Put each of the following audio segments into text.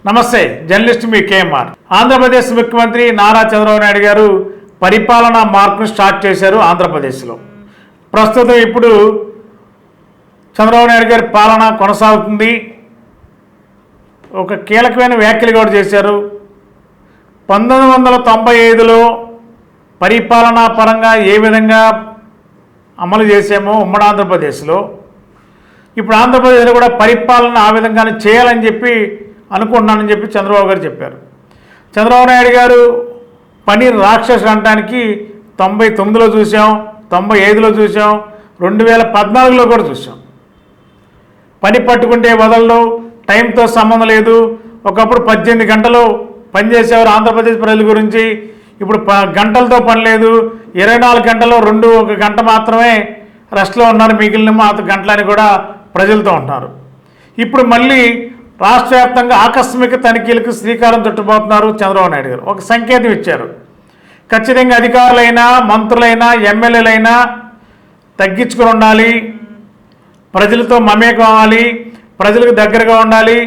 నమస్తే, జర్నలిస్ట్ మీ కేఎంఆర్. ఆంధ్రప్రదేశ్ ముఖ్యమంత్రి నారా చంద్రబాబు నాయుడు గారు పరిపాలనా మార్పును స్టార్ట్ చేశారు ఆంధ్రప్రదేశ్లో. ప్రస్తుతం ఇప్పుడు చంద్రబాబు నాయుడు గారి పాలన కొనసాగుతుంది. ఒక కీలకమైన వ్యాఖ్యలు కూడా చేశారు. 1995లో పరిపాలనా పరంగా ఏ విధంగా అమలు చేసామో ఉమ్మడి ఆంధ్రప్రదేశ్లో, ఇప్పుడు ఆంధ్రప్రదేశ్లో కూడా పరిపాలన ఆ విధంగానే చేయాలని చెప్పి అనుకుంటున్నానని చెప్పి చంద్రబాబు గారు చెప్పారు. చంద్రబాబు నాయుడు గారు పని రాక్షసులు అనడానికి 99లో చూసాం, 95లో చూసాం, 2014లో కూడా చూసాం. పని పట్టుకుంటే వదలడు, టైంతో సంబంధం లేదు. ఒకప్పుడు 18 గంటలు పనిచేసేవారు ఆంధ్రప్రదేశ్ ప్రజల గురించి. ఇప్పుడు గంటలతో పని లేదు. 24 గంటలు 1 గంట మాత్రమే రెస్ట్లో ఉన్నారు, మిగిలిన గంటలని కూడా ప్రజలతో ఉంటున్నారు. ఇప్పుడు మళ్ళీ రాష్ట్ర వ్యాప్తంగా ఆకస్మిక తనిఖీలకు శ్రీకారం చుట్టబోతున్నారు చంద్రబాబు నాయుడు గారు. ఒక సంకేతం ఇచ్చారు. ఖచ్చితంగా అధికారులైనా, మంత్రులైనా, ఎమ్మెల్యేలైనా తగ్గించుకుని ఉండాలి, ప్రజలతో మమేకం అవ్వాలి, ప్రజలకు దగ్గరగా ఉండాలి.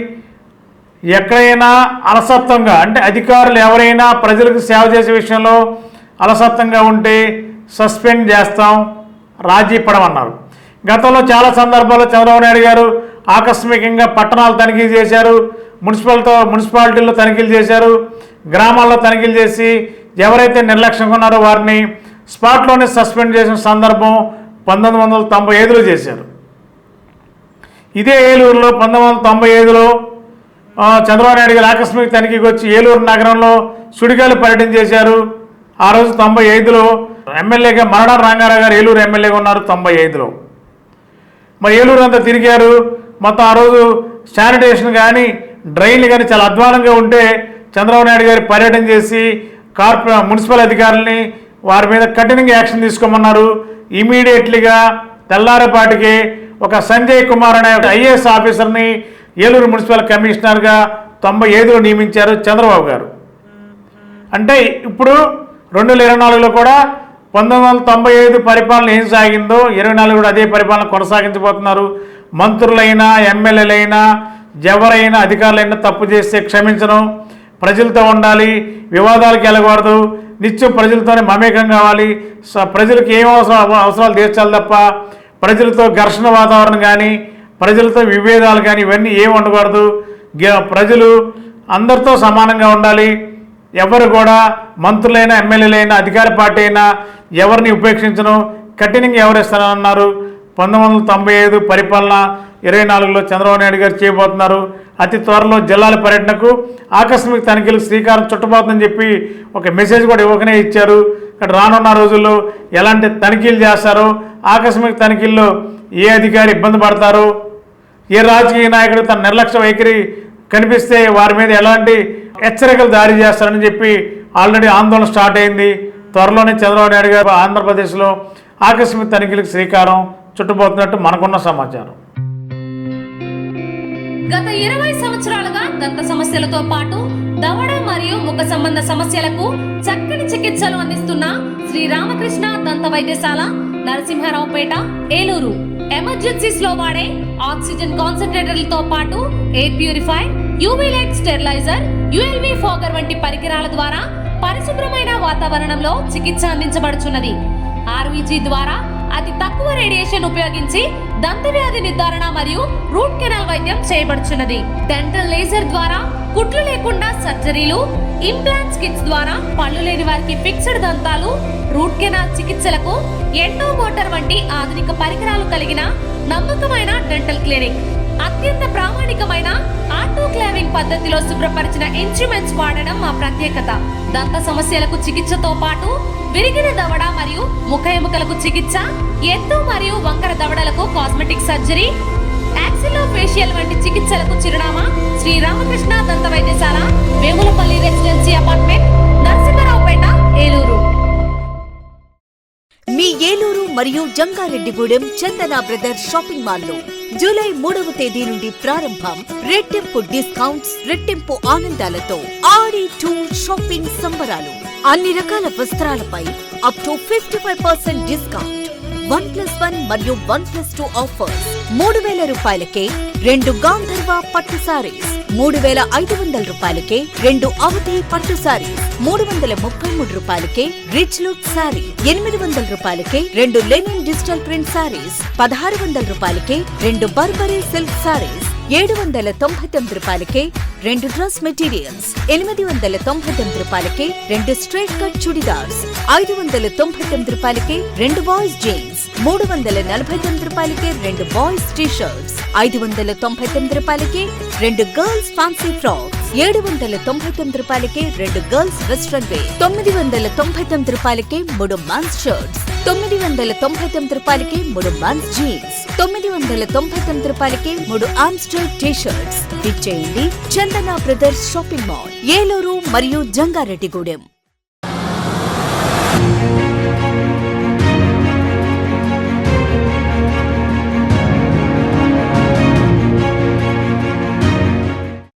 ఎక్కడైనా అలసత్వంగా అంటే అధికారులు ఎవరైనా ప్రజలకు సేవ చేసే విషయంలో అలసత్వంగా ఉంటే సస్పెండ్ చేస్తాం, రాజీ పడమన్నారు. గతంలో చాలా సందర్భాల్లో చంద్రబాబు నాయుడు గారు ఆకస్మికంగా పట్టణాలు తనిఖీ చేశారు, మున్సిపాలిటీల్లో తనిఖీలు చేశారు, గ్రామాల్లో తనిఖీలు చేసి ఎవరైతే నిర్లక్ష్యంగా ఉన్నారో వారిని స్పాట్లోనే సస్పెండ్ చేసిన సందర్భం 1995లో చేశారు. ఇదే ఏలూరులో 1995లో చంద్రబాబు నాయుడు గారు ఆకస్మిక తనిఖీకి వచ్చి ఏలూరు నగరంలో సుడిగాలి పర్యటన చేశారు. ఆ రోజు 95లో ఎమ్మెల్యేగా మరణాల రంగారావు గారు ఏలూరు ఎమ్మెల్యేగా ఉన్నారు 95లో. మరి ఏలూరు అంతా తిరిగారు. మొత్తం ఆ రోజు శానిటేషన్ కానీ డ్రైన్లు కానీ చాలా అధ్వానంగా ఉంటే చంద్రబాబు నాయుడు గారి పర్యటన చేసి మున్సిపల్ అధికారులని వారి మీద కఠినంగా యాక్షన్ తీసుకోమన్నారు. ఇమీడియట్లీగా తెల్లారేపాటికి ఒక సంజయ్ కుమార్ అనే ఐఏఎస్ ఆఫీసర్ని ఏలూరు మున్సిపల్ కమిషనర్గా 95లో నియమించారు చంద్రబాబు గారు. అంటే ఇప్పుడు 2024లో కూడా 1995 పరిపాలన ఏం సాగిందో 24 కూడా అదే పరిపాలన కొనసాగించబోతున్నారు. మంత్రులైనా, ఎమ్మెల్యేలైనా, ఎవరైనా, అధికారులైనా తప్పు చేస్తే క్షమించడం, ప్రజలతో ఉండాలి, వివాదాలకు వెళ్ళకూడదు, నిత్యం ప్రజలతోనే మమేకం కావాలి, ప్రజలకు ఏం అవసరాలు తీర్చాలి తప్ప ప్రజలతో ఘర్షణ వాతావరణం కానీ, ప్రజలతో విభేదాలు కానీ ఇవన్నీ ఏమి ఉండకూడదు. ప్రజలు అందరితో సమానంగా ఉండాలి. ఎవరు కూడా మంత్రులైనా, ఎమ్మెల్యేలైనా, అధికార పార్టీ అయినా ఎవరిని ఉపేక్షించడం, కఠినంగా ఎవరిస్తారన్నారు. 1995 పరిపాలన 24లో చంద్రబాబు నాయుడు గారు చేయబోతున్నారు. అతి త్వరలో జిల్లాల పర్యటనకు ఆకస్మిక తనిఖీలకు శ్రీకారం చుట్టబోతుందని చెప్పి ఒక మెసేజ్ కూడా ఇవ్వకనే ఇచ్చారు. ఇక్కడ రానున్న రోజుల్లో ఎలాంటి తనిఖీలు చేస్తారో, ఆకస్మిక తనిఖీల్లో ఏ అధికారి ఇబ్బంది పడతారో, ఏ రాజకీయ నాయకుడు తన నిర్లక్ష్య వైఖరి కనిపిస్తే వారి మీద ఎలాంటి హెచ్చరికలు జారీ చేస్తారని చెప్పి ఆల్రెడీ ఆందోళన స్టార్ట్ అయింది. త్వరలోనే చంద్రబాబు నాయుడు గారు ఆంధ్రప్రదేశ్లో ఆకస్మిక తనిఖీలకు శ్రీకారం చుట్టబోతున్నట్టు మనకున్న సమాచారం. గత 20 సంవత్సరాలుగా దంత సమస్యలతో పాటు దవడ మరియు ముఖ సంబంధ సమస్యలకు చక్కని చికిత్సలు అందిస్తున్న శ్రీ రామకృష్ణ దంత వైద్యశాల, నరసింహారావుపేట, ఏలూరు. ఎమర్జెన్సీస్ లో వాడే ఆక్సిజన్ కాన్సంట్రేటర్లతో పాటు air purify, UV light steriliser, ULV fogger వంటి పరికరాల ద్వారా పరిశుభ్రమైన వాతావరణంలో చికిత్స అందించబడుచున్నది. ఆర్వీజీ ద్వారా అతి తక్కువ రేడియేషన్ ఉపయోగించి దంత వ్యాధి నిర్ధారణ మరియు రూట్ కెనాల్ వైద్యం చేయబడుచున్నది. డెంటల్ లేజర్ ద్వారా కుట్లు లేకుండా సర్జరీలు, ఇంప్లాంట్స్ కిట్స్ ద్వారా పళ్ళు లేని వారికి ఫిక్స్డ్ దంతాలు, రూట్ కెనాల్ చికిత్సలకు ఎండో మోటార్ వంటి ఆధునిక పరికరాలు కలిగిన నమ్మకమైన డెంటల్ క్లినిక్. అత్యంత ప్రామాణికమైన ఆటోక్లావింగ్ పద్ధతిలో శుభ్రపరిచిన ఇన్స్ట్రుమెంట్స్ వాడడం మా ప్రత్యేకత. దంత సమస్యలకు చికిత్సతో పాటు విరిగిన దవడ మరియు ముఖ ఎముకలకు చికిత్స, ఎత్తు మరియు వంకర దవడలకు కాస్మెటిక్ సర్జరీ, యాక్సిలో ఫేషియల్ వంటి చికిత్సలకు చిరునామా శ్రీ రామకృష్ణ దంత వైద్యశాల, వేములపల్లి రెసిడెన్సీ అపార్ట్మెంట్, నరసింహారావుపేట, ఏలూరు. మీ ఏలూరు మరియు జంగారెడ్డిగూడెం చందన బ్రదర్స్ షాపింగ్ మాల్ లో జూలై 3వ తేదీ నుండి ప్రారంభం. రెట్టింపు డిస్కౌంట్స్, రెట్టింపు ఆనందాలతో ఆడి టూర్ షాపింగ్ సంబరాలు. అన్ని రకాల వస్త్రాలపై అప్ టు 55% డిస్కౌంట్. 1+1 మరియు 1+2 ఆఫర్స్. 3000 రూపాయలకే 2 గాంధర్వ పట్టు సారీస్ 3,500 రూపాయలకే 2 అవధి పట్టు సారీస్, 333 రూపాయలకే రిచ్ లుక్ సారీ, 800 రూపాయలకే 2 లెనిన్ డిజిటల్ ప్రింట్ సారీస్, 1600 రూపాయలకే 2 బర్బరీ సిల్క్ సారీస్, 799 రూపాయలకే 2 డ్రెస్ మెటీరియల్స్, 899 రూపాయలకే 2 స్ట్రైట్ కట్ చుడిదార్స్, 599 రూపాయలకే 2 బాయ్స్ జీన్స్, 349 రూపాయలకే 2 బాయ్స్ టీ షర్ట్స్, 599 రూపాయలకే 2 గర్ల్స్ ఫ్యాన్సీ ఫ్రాక్స్, 799 రూపాయలకే 2 గర్ల్స్ వెస్ట్రన్ వేర్, 999 రూపాయలకే 3 మెన్స్ షర్ట్స్, 999 రూపాయలకే 3 మెన్స్ జీన్స్, 999 రూపాయలకే 3 ఆమ్స్టర్ టీ షర్ట్స్. ఇచ్చేయండి చందన బ్రదర్స్ షాపింగ్ మాల్, ఏలూరు మరియు జంగారెడ్డిగూడెం.